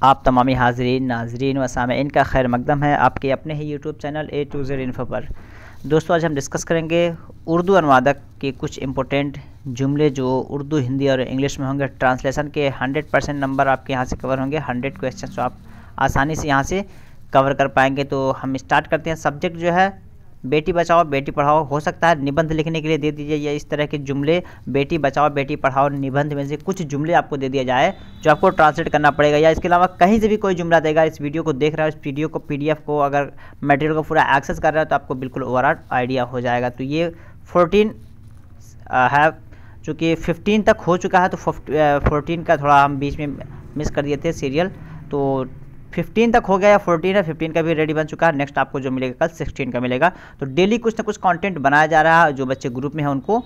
आप तमामी हाज़रीन नाज़रीन व सामीन का खैर मकदम है आपके अपने ही YouTube channel A to Z info पर। दोस्तों, आज हम डिस्कस करेंगे उर्दू अनुवादक के कुछ इंपॉर्टेंट जुमले जो उर्दू, हिंदी और इंग्लिश में होंगे। ट्रांसलेशन के 100% नंबर आपके यहाँ से कवर होंगे। 100 क्वेश्चन तो आप आसानी से यहाँ से कवर कर पाएंगे। तो हम स्टार्ट करते हैं। सब्जेक्ट जो है बेटी बचाओ बेटी पढ़ाओ। हो सकता है निबंध लिखने के लिए दे दीजिए या इस तरह के जुमले, बेटी बचाओ बेटी पढ़ाओ, निबंध में से कुछ जुमले आपको दे दिया जाए जो आपको ट्रांसलेट करना पड़ेगा, या इसके अलावा कहीं से भी कोई जुमला देगा। इस वीडियो को देख रहा है, इस वीडियो को PDF को अगर मटेरियल को पूरा एक्सेस कर रहा है तो आपको बिल्कुल ओवरऑल आइडिया हो जाएगा। तो ये 14 है, चूँकि 15 तक हो चुका है तो 14 का थोड़ा हम बीच में मिस कर दिए थे सीरियल, तो 15 तक हो गया या 14 है, 15 का भी रेडी बन चुका है। नेक्स्ट आपको जो मिलेगा कल 16 का मिलेगा। तो डेली कुछ ना कुछ कंटेंट बनाया जा रहा है। जो बच्चे ग्रुप में हैं उनको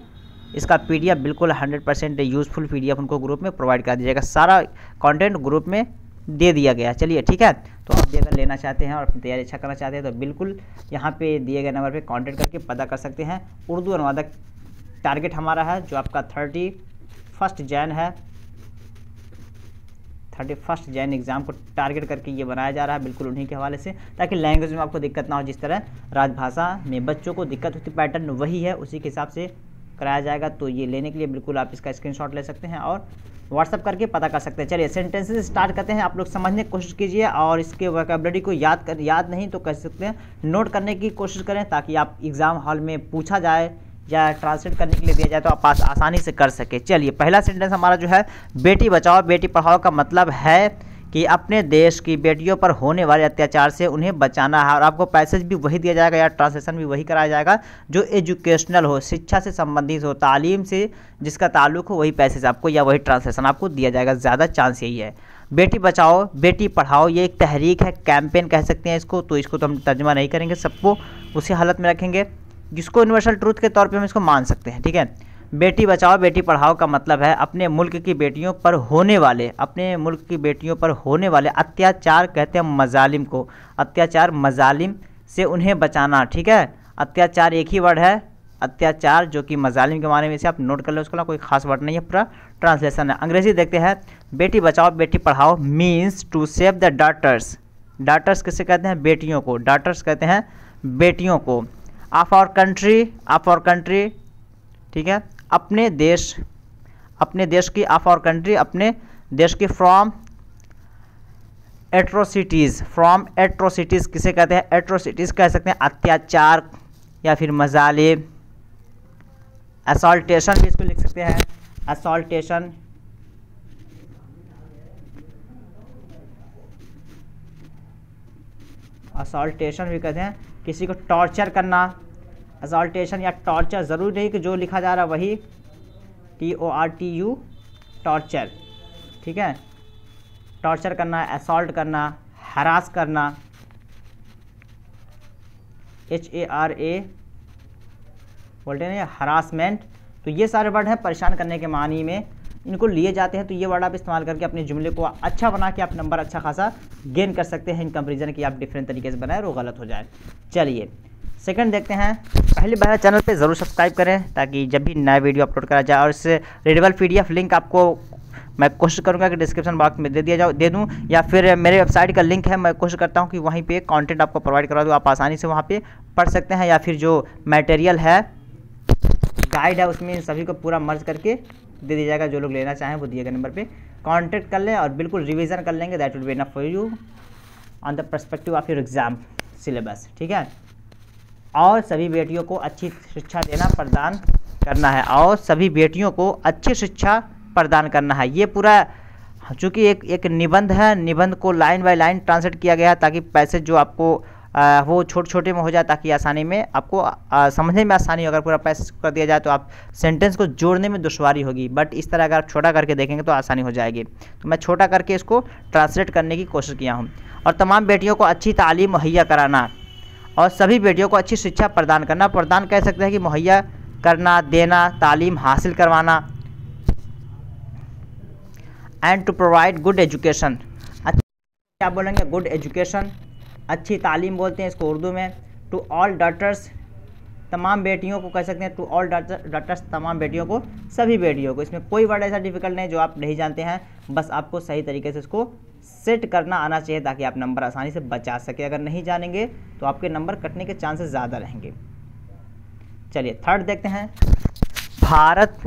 इसका PDF बिल्कुल 100% यूज़फुल PDF उनको ग्रुप में प्रोवाइड कर दीजिएगा। सारा कंटेंट ग्रुप में दे दिया गया। चलिए ठीक है। तो आप भी अगर लेना चाहते हैं और अपनी तैयारी अच्छा करना चाहते हैं तो बिल्कुल यहाँ पे दिए गए नंबर पे कांटेक्ट करके पता कर सकते हैं। उर्दू अनुवादक टारगेट हमारा है जो आपका 31 जैन है, 31 जैन एग्ज़ाम को टारगेट करके ये बनाया जा रहा है, बिल्कुल उन्हीं के हवाले से, ताकि लैंग्वेज में आपको दिक्कत ना हो। जिस तरह राजभाषा में बच्चों को दिक्कत होती, पैटर्न वही है, उसी के हिसाब से कराया जाएगा। तो ये लेने के लिए बिल्कुल आप इसका स्क्रीनशॉट ले सकते हैं और व्हाट्सअप करके पता कर सकते हैं। चलिए सेंटेंसेस स्टार्ट करते हैं। आप लोग समझने की कोशिश कीजिए और इसके वोकैबुलरी को याद नहीं तो कर सकते हैं, नोट करने की कोशिश करें ताकि आप एग्ज़ाम हॉल में पूछा जाए या ट्रांसलेट करने के लिए दिया जाए तो आप आसानी से कर सके। चलिए पहला सेंटेंस हमारा जो है बेटी बचाओ बेटी पढ़ाओ का मतलब है कि अपने देश की बेटियों पर होने वाले अत्याचार से उन्हें बचाना है। और आपको पैसेज भी वही दिया जाएगा या ट्रांसलेशन भी वही कराया जाएगा जो एजुकेशनल हो, शिक्षा से संबंधित हो, तालीम से जिसका ताल्लुक हो, वही पैसेज आपको या वही ट्रांसलेशन आपको दिया जाएगा। ज़्यादा चांस यही है। बेटी बचाओ बेटी पढ़ाओ ये एक तहरीक है, कैंपेन कह सकते हैं इसको। तो इसको तो हम तर्जुमा नहीं करेंगे, सबको उसी हालत में रखेंगे जिसको यूनिवर्सल ट्रूथ के तौर पे हम इसको मान सकते हैं। ठीक है। बेटी बचाओ बेटी पढ़ाओ का मतलब है अपने मुल्क की बेटियों पर होने वाले अत्याचार, कहते हैं मजालिम को, अत्याचार मजालिम से उन्हें बचाना। ठीक है। अत्याचार एक ही वर्ड है, अत्याचार, जो कि मजालिम के माने में से आप नोट कर लो, उसका कोई खास वर्ड नहीं है, पूरा ट्रांसलेशन है। अंग्रेजी देखते हैं। बेटी बचाओ बेटी पढ़ाओ means to save the daughters. Daughters किसे कहते हैं? बेटियों को। डॉटर्स कहते हैं बेटियों को। ऑफ आवर कंट्री, ठीक है, अपने देश की, ऑफ आवर कंट्री अपने देश की, फ्रॉम एट्रोसिटीज़ किसे कहते हैं? एट्रोसिटीज़ कह सकते हैं अत्याचार या फिर मजालिम। असॉल्टेशन भी इसको लिख सकते हैं, असॉल्टेशन। असॉल्टेशन भी कहते हैं किसी को टॉर्चर करना। असॉल्टेशन या टॉर्चर, ज़रूरी नहीं कि जो लिखा जा रहा वही, TORTU, टॉर्चर। ठीक है। टॉर्चर करना, असॉल्ट करना, हरास करना, HARA बोलते हैं, हरासमेंट। तो ये सारे वर्ड हैं परेशान करने के मानी में, इनको लिए जाते हैं। तो ये वर्ड आप इस्तेमाल करके अपने जुमले को अच्छा बना के आप नंबर अच्छा खासा गेन कर सकते हैं इन कंपेरिजन की आप डिफरेंट तरीके से बनाए और वो गलत हो जाए। चलिए सेकंड देखते हैं। पहली बार चैनल पे ज़रूर सब्सक्राइब करें ताकि जब भी नया वीडियो अपलोड करा जाए, और इससे रीडेबल PDF लिंक आपको मैं कोशिश करूंगा कि डिस्क्रिप्शन बॉक्स में दे दूं, या फिर मेरे वेबसाइट का लिंक है, मैं कोशिश करता हूं कि वहीं पे कंटेंट आपको प्रोवाइड करा दूं, आप आसानी से वहां पे पढ़ सकते हैं। या फिर जो मटेरियल है, गाइड है, उसमें सभी को पूरा मर्ज करके दे दिया जाएगा। जो लोग लेना चाहें वो दिए गए नंबर पे कांटेक्ट कर लें और बिल्कुल रिवीजन कर लेंगे। That will be enough for you on the perspective of your exam syllabus. ठीक है। और सभी बेटियों को अच्छी शिक्षा प्रदान करना है, और सभी बेटियों को अच्छी शिक्षा प्रदान करना है। ये पूरा चूँकि एक निबंध है, निबंध को लाइन बाय लाइन ट्रांसलेट किया गया है ताकि पैसेज जो आपको वो छोटे में हो जाए, ताकि आसानी में आपको समझने में आसानी हो। अगर पूरा पैसेज कर दिया जाए तो आप सेंटेंस को जोड़ने में दुश्वारी होगी, बट इस तरह अगर आप छोटा करके देखेंगे तो आसानी हो जाएगी। तो मैं छोटा करके इसको ट्रांसलेट करने की कोशिश किया हूँ। और तमाम बेटियों को अच्छी तालीम मुहैया कराना और सभी बेटियों को अच्छी शिक्षा प्रदान करना। प्रदान कह सकते हैं कि मुहैया करना, देना, तालीम हासिल करवाना। And to provide good education, क्या बोलेंगे? गुड एजुकेशन, अच्छी तालीम बोलते हैं इसको उर्दू में। टू ऑल डॉटर्स तमाम बेटियों को कह सकते हैं, टू ऑल डॉटर्स, तमाम बेटियों को, सभी बेटियों को। इसमें कोई वर्ड ऐसा डिफिकल्ट नहीं जो आप नहीं जानते हैं, बस आपको सही तरीके से इसको सेट करना आना चाहिए ताकि आप नंबर आसानी से बचा सके। अगर नहीं जानेंगे तो आपके नंबर कटने के चांसेस ज़्यादा रहेंगे। चलिए थर्ड देखते हैं। भारत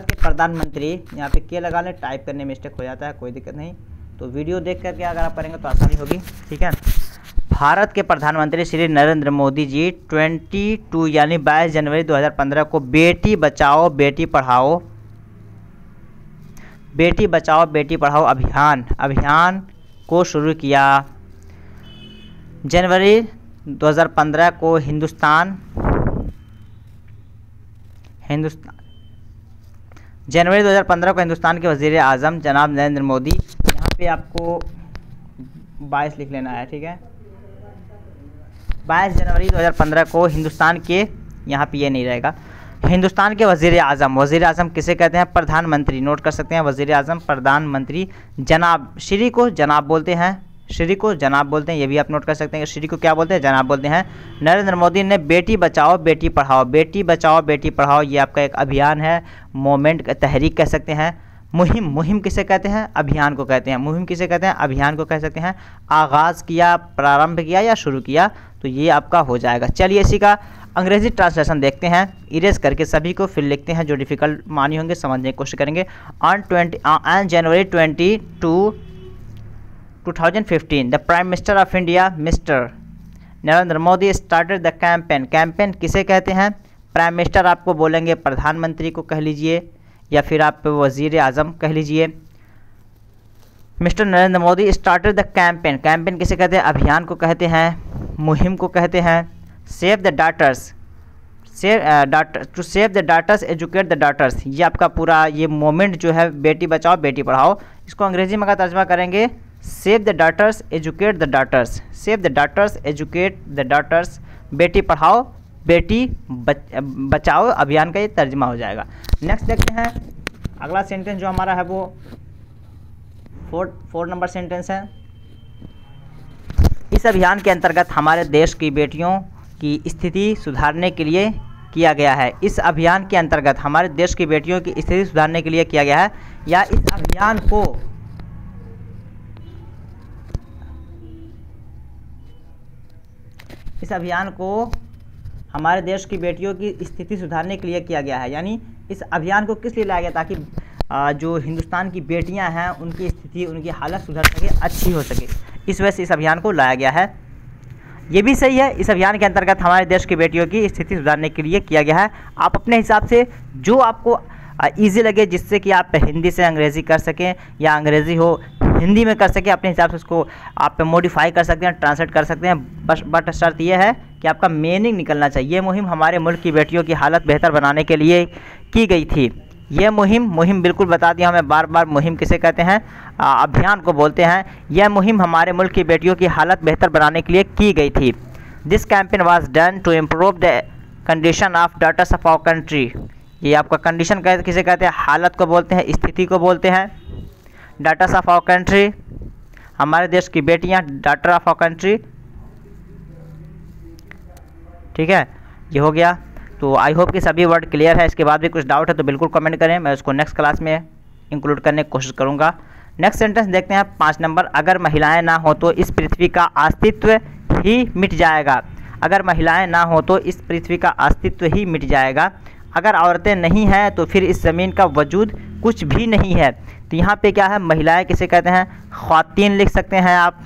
के प्रधानमंत्री, यहाँ पे के लगा लें, टाइप करने में मिस्टेक हो जाता है, कोई दिक्कत नहीं, तो वीडियो देख करके अगर आप करेंगे तो आसानी होगी, ठीक है। भारत के प्रधानमंत्री श्री नरेंद्र मोदी जी 22 यानी 22 जनवरी 2015 को बेटी बचाओ बेटी पढ़ाओ अभियान को शुरू किया। जनवरी 2015 को जनवरी 2015 को हिंदुस्तान के वज़ीर आज़म जनाब नरेंद्र मोदी, यहाँ पे आपको 22 लिख लेना है, ठीक है। 22 जनवरी 2015 को हिंदुस्तान के, यहाँ पे ये नहीं रहेगा, हिंदुस्तान के वज़ीर आज़म किसे कहते हैं? प्रधानमंत्री। नोट कर सकते हैं, वज़ीर आज़म, प्रधानमंत्री। जनाब, श्री को जनाब बोलते हैं, ये भी आप नोट कर सकते हैं कि श्री को क्या बोलते हैं? जनाब बोलते हैं। नरेंद्र मोदी ने बेटी बचाओ बेटी पढ़ाओ, ये आपका एक अभियान है, मोमेंट, तहरीक कह सकते हैं। मुहिम किसे कहते हैं? अभियान को कहते हैं। मुहिम किसे कहते हैं? अभियान को कह सकते हैं। आगाज़ किया, प्रारंभ किया या शुरू किया, तो ये आपका हो जाएगा। चलिए इसी का अंग्रेजी ट्रांसलेशन देखते हैं, इरेज करके सभी को फिर लिखते हैं, जो डिफ़िकल्ट मानी होंगे समझने की कोशिश करेंगे। On January 22, 2015 the prime minister of India mister Narendra Modi started the campaign किसे कहते हैं? प्राइम मिनिस्टर आपको बोलेंगे, प्रधानमंत्री को कह लीजिए या फिर आप वज़ीर आज़म कह लीजिए। Mister Narendra Modi started the campaign किसे कहते हैं? अभियान को कहते हैं, मुहिम को कहते हैं। Save the daughters, to save the daughters, educate the daughters, ये आपका पूरा ये मोमेंट जो है बेटी बचाओ बेटी पढ़ाओ, इसको अंग्रेजी में का तर्जमा करेंगे save the daughters educate the daughters, save the daughters educate the daughters, Beti Padhao Beti Bachao अभियान का ये तर्जमा हो जाएगा। नेक्स्ट देखते हैं, अगला सेंटेंस जो हमारा है वो 4 नंबर सेंटेंस है। इस अभियान के अंतर्गत हमारे देश की बेटियों की स्थिति सुधारने के लिए किया गया है। इस अभियान के अंतर्गत हमारे देश की बेटियों की स्थिति सुधारने के लिए किया गया है, या इस अभियान को हमारे देश की बेटियों की स्थिति सुधारने के लिए किया गया है। यानी इस अभियान को किस लिए लाया गया? ताकि जो हिंदुस्तान की बेटियां हैं उनकी स्थिति, उनकी हालत सुधर सके, अच्छी हो सके, इस वजह से इस अभियान को लाया गया है। ये भी सही है, इस अभियान के अंतर्गत हमारे देश की बेटियों की स्थिति सुधारने के लिए किया गया है। आप अपने हिसाब से जो आपको ईजी लगे, जिससे कि आप हिंदी से अंग्रेज़ी कर सकें या अंग्रेज़ी हो हिंदी में कर सकें, अपने हिसाब से उसको आप मॉडिफाई कर सकते हैं, ट्रांसलेट कर सकते हैं। बट शर्त यह है कि आपका मीनिंग निकलना चाहिए। ये मुहिम हमारे मुल्क की बेटियों की हालत बेहतर बनाने के लिए की गई थी। ये मुहिम बिल्कुल बता दिया हमें, बार बार मुहिम किसे कहते हैं? अभियान को बोलते हैं। यह मुहिम हमारे मुल्क की बेटियों की हालत बेहतर बनाने के लिए की गई थी। This campaign was done to improve the condition of daughters of our country. ये आपका कंडीशन किसे कहते हैं? हालत को बोलते हैं, स्थिति को बोलते हैं। डॉटर्स ऑफ आवर कंट्री, हमारे देश की बेटियां, डॉटर ऑफ आवर कंट्री, ठीक है, ये हो गया। तो आई होप कि सभी वर्ड क्लियर है। इसके बाद भी कुछ डाउट है तो बिल्कुल कमेंट करें, मैं उसको नेक्स्ट क्लास में इंक्लूड करने की कोशिश करूँगा। नेक्स्ट सेंटेंस देखते हैं 5 नंबर। अगर महिलाएं ना हो तो इस पृथ्वी का अस्तित्व ही मिट जाएगा। अगर महिलाएं ना हो तो इस पृथ्वी का अस्तित्व ही मिट जाएगा। अगर औरतें नहीं हैं तो फिर इस ज़मीन का वजूद कुछ भी नहीं है। तो यहाँ पे क्या है? महिलाएं किसे कहते हैं? ख्वातीन लिख सकते हैं आप,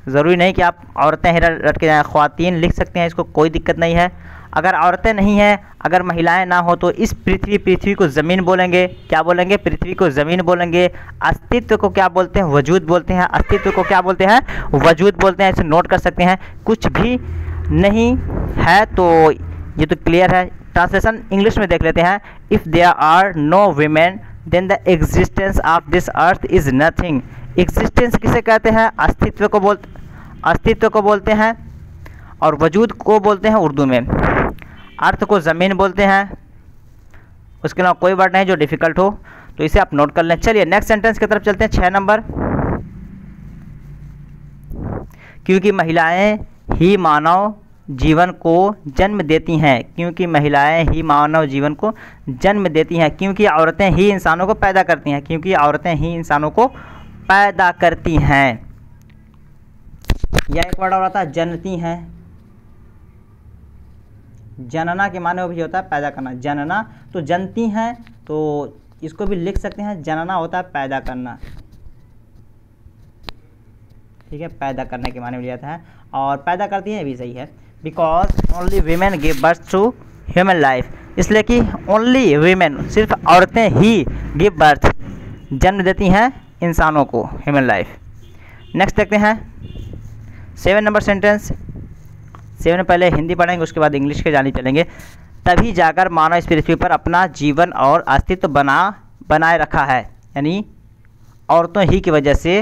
ज़रूरी नहीं कि आप औरतें ही रट के जाएँ, ख्वातीन लिख सकते हैं, इसको कोई दिक्कत नहीं है। अगर औरतें नहीं हैं, अगर महिलाएं ना हो तो इस पृथ्वी को ज़मीन बोलेंगे। क्या बोलेंगे? पृथ्वी को ज़मीन बोलेंगे। अस्तित्व को क्या बोलते हैं? वजूद बोलते हैं। अस्तित्व को क्या बोलते हैं? वजूद बोलते हैं। इसे नोट कर सकते हैं। कुछ भी नहीं है, तो ये तो क्लियर है। ट्रांसलेशन इंग्लिश में देख लेते हैं। If there are no women then the existence of this earth is nothing. Existence किसे कहते हैं? अस्तित्व को बोलते हैं, और वजूद को बोलते हैं उर्दू में। अर्थ को ज़मीन बोलते हैं। उसके अलावा कोई वर्ड नहीं जो डिफ़िकल्ट हो, तो इसे आप नोट कर लें। चलिए नेक्स्ट सेंटेंस की तरफ चलते हैं 6 नंबर। क्योंकि महिलाएं ही मानव जीवन को जन्म देती हैं, क्योंकि महिलाएं ही मानव जीवन को जन्म देती हैं, क्योंकि औरतें ही इंसानों को पैदा करती हैं, क्योंकि औरतें ही इंसानों को पैदा करती हैं। या एक वर्ड और आता है जनती हैं। जनना के माने वो भी होता है पैदा करना, जनना तो जनती हैं, तो इसको भी लिख सकते हैं, जनना होता है पैदा करना, ठीक है, पैदा करने के माने में लिया जाता है, और पैदा करती हैं भी सही है। Because only women give birth to human life, इसलिए कि ओनली वीमेन सिर्फ औरतें ही गिव बर्थ जन्म देती हैं इंसानों को, ह्यूमन लाइफ। नेक्स्ट देखते हैं 7 नंबर सेंटेंस। 7 पहले हिंदी पढ़ेंगे, उसके बाद इंग्लिश के जाने चलेंगे। तभी जाकर मानव इस पृथ्वी पर अपना जीवन और अस्तित्व बनाए रखा है, यानी औरतों ही की वजह से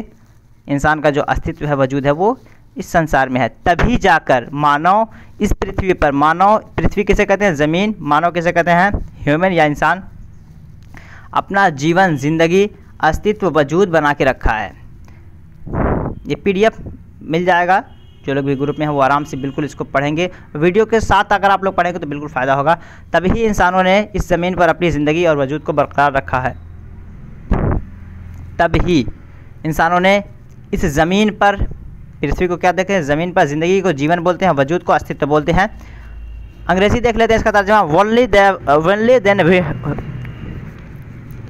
इंसान का जो अस्तित्व है, वजूद है, वो इस संसार में है। तभी जाकर मानव इस पृथ्वी पर, मानव पृथ्वी किसे कहते हैं, ज़मीन, मानव किसे कहते हैं, ह्यूमन या इंसान, अपना जीवन, जिंदगी, अस्तित्व, वजूद बना के रखा है। ये PDF मिल जाएगा, जो लोग भी ग्रुप में हैं वो आराम से बिल्कुल इसको पढ़ेंगे। वीडियो के साथ अगर आप लोग पढ़ेंगे तो बिल्कुल फ़ायदा होगा। तभी इंसानों ने इस ज़मीन पर अपनी ज़िंदगी और वजूद को बरकरार रखा है। तभी इंसानों ने इस ज़मीन पर, पृथ्वी को क्या देखते हैं, ज़मीन पर ज़िंदगी को जीवन बोलते हैं, वजूद को अस्तित्व बोलते हैं। अंग्रेज़ी देख लेते हैं इसका तर्जुमा। ओनली देन,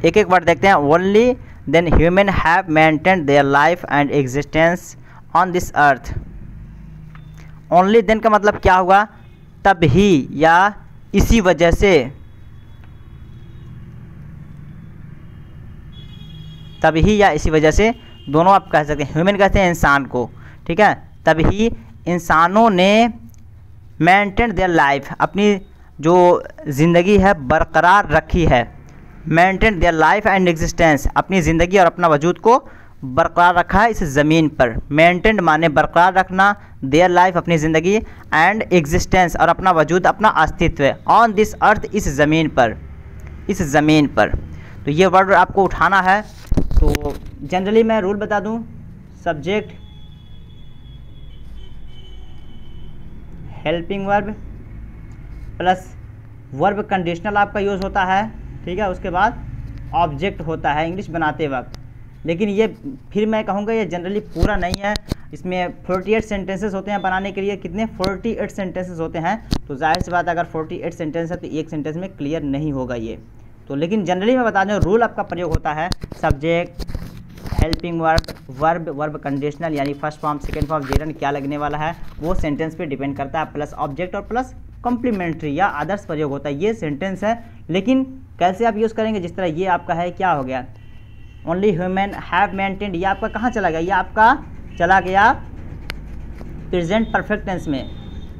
एक एक वर्ड देखते हैं। Only then human have maintained their life and existence on this earth. Only then का मतलब क्या हुआ, तभी या इसी वजह से, तभी या इसी वजह से, दोनों आप कह सकते हैं। ह्यूमन कहते हैं इंसान को, ठीक है। तभी इंसानों ने मेंटेन देयर लाइफ, अपनी जो ज़िंदगी है बरकरार रखी है। Maintain their life and existence, अपनी ज़िंदगी और अपना वजूद को बरकरार रखा है इस ज़मीन पर। मेंटेन माने बरकरार रखना, देयर लाइफ अपनी ज़िंदगी, एंड एग्जिस्टेंस और अपना वजूद, अपना अस्तित्व, ऑन दिस अर्थ इस ज़मीन पर, इस ज़मीन पर। तो ये वर्ड आपको उठाना है। तो जनरली मैं रूल बता दूं, subject helping verb plus verb conditional आपका यूज़ होता है, ठीक है। उसके बाद ऑब्जेक्ट होता है इंग्लिश बनाते वक्त। लेकिन ये फिर मैं कहूँगा ये जनरली पूरा नहीं है, इसमें 48 सेंटेंसेस होते हैं बनाने के लिए। कितने, 48 सेंटेंसेस होते हैं। तो जाहिर सी बात, अगर 48 सेंटेंस है तो एक सेंटेंस में क्लियर नहीं होगा ये। तो लेकिन जनरली मैं बता दूँ, रूल आपका प्रयोग होता है subject, helping verb, verb conditional यानी first form, second form, gerund क्या लगने वाला है वो सेंटेंस पे डिपेंड करता है, प्लस ऑब्जेक्ट और प्लस कॉम्प्लीमेंट्री या आदर्श प्रयोग होता है। ये सेंटेंस है, लेकिन कैसे आप यूज़ करेंगे, जिस तरह ये आपका है, क्या हो गया, ओनली ह्यूमन हैव मेंटेन्ड, ये आपका कहाँ चला गया, ये आपका चला गया प्रेजेंट परफेक्ट टेंस में,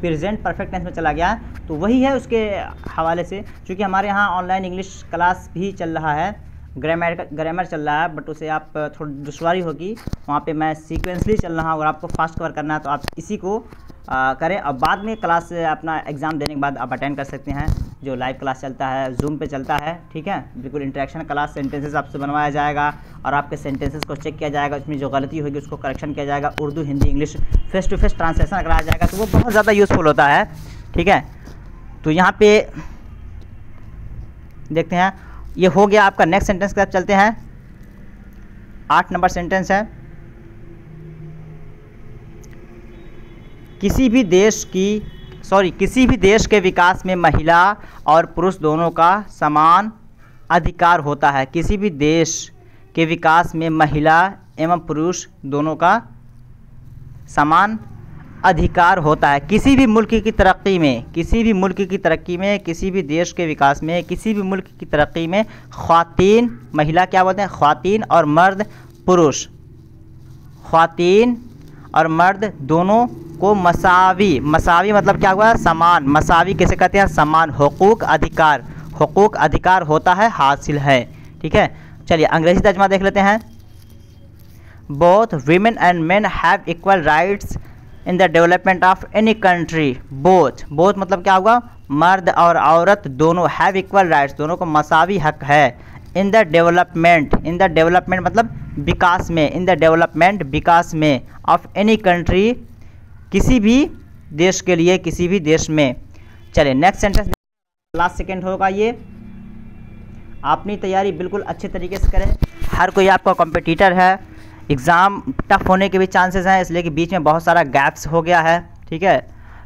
प्रेजेंट परफेक्ट टेंस में चला गया। तो वही है उसके हवाले से, क्योंकि हमारे यहाँ ऑनलाइन इंग्लिश क्लास भी चल रहा है, ग्रामर चल रहा है, बट उसे आप थोड़ी दुश्वारी होगी, वहाँ पे मैं सीक्वेंसली चल रहा हूँ। अगर आपको फास्ट कवर करना है तो आप इसी को करें, और बाद में क्लास अपना एग्ज़ाम देने के बाद आप अटेंड कर सकते हैं। जो लाइव क्लास चलता है जूम पे चलता है, ठीक है, बिल्कुल इंटरेक्शन क्लास, सेंटेंसेस आपसे बनवाया जाएगा और आपके सेंटेंसेस को चेक किया जाएगा, उसमें जो गलती होगी उसको करेक्शन किया जाएगा, Urdu, Hindi, English face to face translation कराया जाएगा। तो वो बहुत ज़्यादा यूज़फुल होता है, ठीक है। तो यहाँ पे देखते हैं, ये हो गया आपका। नेक्स्ट सेंटेंस की तरफ चलते हैं। 8 नंबर सेंटेंस है, किसी भी देश के विकास में महिला और पुरुष दोनों का समान अधिकार होता है। किसी भी देश के विकास में महिला एवं पुरुष दोनों का समान अधिकार होता है। किसी भी मुल्क की तरक्की में, किसी भी मुल्क की तरक्की में, किसी भी देश के विकास में, किसी भी मुल्क की तरक्की में ख्वातीन, महिला क्या बोलते हैं, ख्वातीन, और मर्द पुरुष, ख्वातीन और मर्द दोनों को मसावी, मसावी मतलब क्या हुआ, समान, मसावी किसे कहते हैं, समान, हुकूक अधिकार, हुकूक अधिकार होता है, हासिल है, ठीक है। चलिए अंग्रेजी तर्जुमा देख लेते हैं। Both women and men have equal rights in the development of any country. Both मतलब क्या हुआ, मर्द और औरत दोनों, हैव इक्वल राइट्स, दोनों को मसावी हक है। इन द डेवलपमेंट मतलब विकास में, इन द डेवलपमेंट विकास में, ऑफ एनी कंट्री किसी भी देश के लिए, किसी भी देश में। चलिए नेक्स्ट सेंटेंस, लास्ट सेकेंड होगा ये। अपनी तैयारी बिल्कुल अच्छे तरीके से करें। हर कोई आपका कॉम्पिटिटर है, एग्ज़ाम टफ होने के भी चांसेस हैं, इसलिए कि बीच में बहुत सारा गैप्स हो गया है, ठीक है।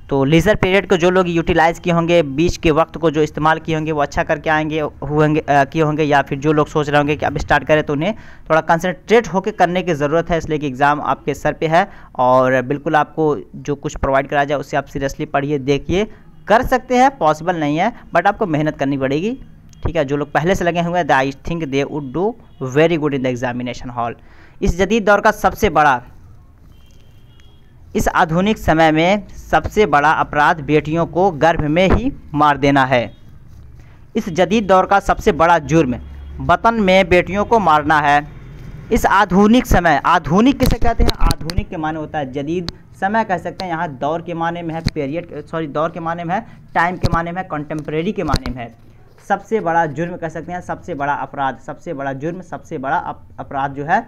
तो लीजर पीरियड को जो लोग यूटिलाइज़ किए होंगे, बीच के वक्त को जो इस्तेमाल किए होंगे वो अच्छा करके आएंगे किए होंगे, या फिर जो लोग सोच रहे होंगे कि अब स्टार्ट करें तो उन्हें थोड़ा कंसंट्रेट होकर करने की ज़रूरत है, इसलिए कि एग्ज़ाम आपके सर पे है और बिल्कुल आपको जो कुछ प्रोवाइड कराया जाए उससे आप सीरियसली पढ़िए, देखिए। कर सकते हैं, पॉसिबल नहीं है, बट आपको मेहनत करनी पड़ेगी, ठीक है। जो लोग पहले से लगे हुए हैं, I think they would do very good in the examination hall. इस जदीद दौर का सबसे बड़ा, इस आधुनिक समय में सबसे बड़ा अपराध बेटियों को गर्भ में ही मार देना है। इस जदीद दौर का सबसे बड़ा जुर्म वतन में बेटियों को मारना है। इस आधुनिक समय, आधुनिक किसे कहते हैं? आधुनिक के माने होता है जदीद, समय कह सकते हैं, यहाँ दौर के माने में है पीरियड, सॉरी दौर के माने में है, टाइम के माने में है, कंटेम्प्रेरी के माने में है। सबसे बड़ा जुर्म कह सकते हैं, सबसे बड़ा अपराध, सबसे बड़ा जुर्म, सबसे बड़ा अपराध जो है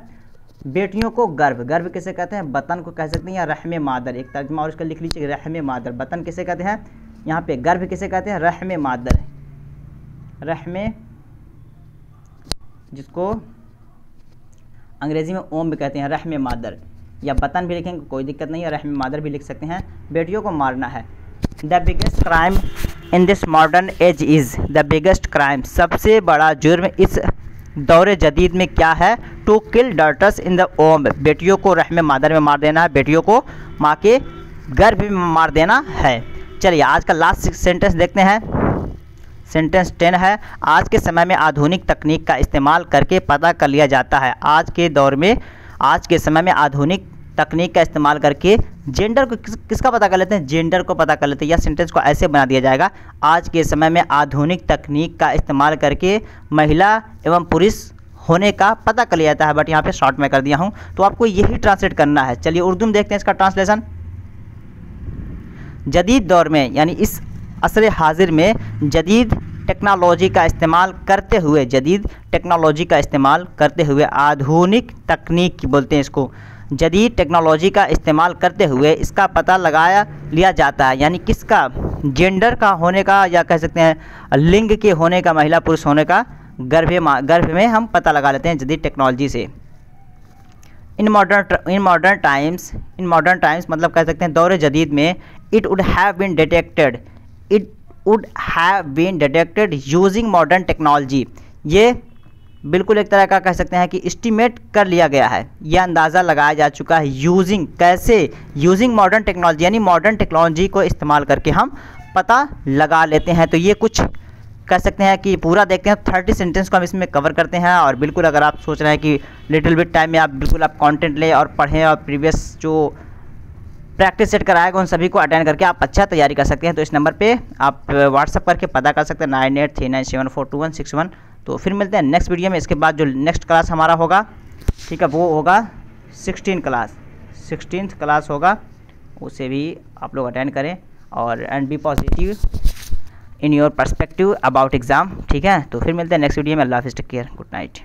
बेटियों को गर्भ, गर्भ किसे कहते हैं? बतन को कह सकते हैं, या रहमे मादर, एक तर्जुमा और इसका लिख लीजिए, रहमे मादर। बतन किसे कहते हैं? यहाँ पे गर्भ किसे कहते हैं? रहमे मादर, रहमे, जिसको अंग्रेजी में ओम भी कहते हैं, रहमे मादर, या बतन भी लिखेंगे कोई दिक्कत नहीं है, रहमे मादर भी लिख सकते हैं। बेटियों को मारना है। The biggest crime in this modern age is, the biggest crime, सबसे बड़ा जुर्म इस दौरे जदीद में क्या है? To kill daughters in the womb, बेटियों को रहमे मादर में मार देना है, बेटियों को माँ के गर्भ में मार देना है। चलिए आज का लास्ट सेंटेंस देखते हैं। सेंटेंस 10 है, आज के समय में आधुनिक तकनीक का इस्तेमाल करके पता कर लिया जाता है। आज के दौर में, आज के समय में आधुनिक तकनीक का इस्तेमाल करके जेंडर को किसका पता कर लेते हैं? जेंडर को पता कर लेते हैं। या सेंटेंस को ऐसे बना दिया जाएगा, आज के समय में आधुनिक तकनीक का इस्तेमाल करके महिला एवं पुरुष होने का पता कर लिया जाता है, बट यहाँ पे शॉर्ट में कर दिया हूँ, तो आपको यही ट्रांसलेट करना है। चलिए उर्दू में देखते हैं इसका ट्रांसलेशन। जदीद दौर में, यानी इस असर हाजिर में जदीद टेक्नोलॉजी का इस्तेमाल करते हुए, जदीद टेक्नोलॉजी का इस्तेमाल करते हुए, आधुनिक तकनीक बोलते हैं इसको, जदीद टेक्नोलॉजी का इस्तेमाल करते हुए इसका पता लगाया लिया जाता है, यानी किसका? जेंडर का होने का, या कह सकते हैं लिंग के होने का, महिला पुरुष होने का गर्भ में हम पता लगा लेते हैं जदीद टेक्नोलॉजी से। इन मॉडर्न टाइम्स मतलब कह सकते हैं दौरे जदीद में, it would have been detected using modern technology, ये बिल्कुल एक तरह का कह सकते हैं कि एस्टिमेट कर लिया गया है, यह अंदाज़ा लगाया जा चुका है। यूजिंग कैसे? यूजिंग मॉडर्न टेक्नोलॉजी, यानी मॉडर्न टेक्नोलॉजी को इस्तेमाल करके हम पता लगा लेते हैं। तो ये कुछ कह सकते हैं कि पूरा देखते हैं, 30 सेंटेंस को हम इसमें कवर करते हैं। और बिल्कुल अगर आप सोच रहे हैं कि लिटिल बिट टाइम में आप बिल्कुल आप कंटेंट लें और पढ़ें और प्रीवियस जो प्रैक्टिस सेट कराएगा उन सभी को अटेंड करके आप अच्छा तैयारी कर सकते हैं। तो इस नंबर पे आप व्हाट्सअप करके पता कर सकते हैं 9839742161। तो फिर मिलते हैं नेक्स्ट वीडियो में। इसके बाद जो नेक्स्ट क्लास हमारा होगा, ठीक है, वो होगा 16th क्लास होगा, उसे भी आप लोग अटेंड करें और and be positive in your perspective about exam, ठीक है। तो फिर मिलते हैं नेक्स्ट वीडियो में। अल्लाह हाफिज़, टेक केयर, गुड नाइट।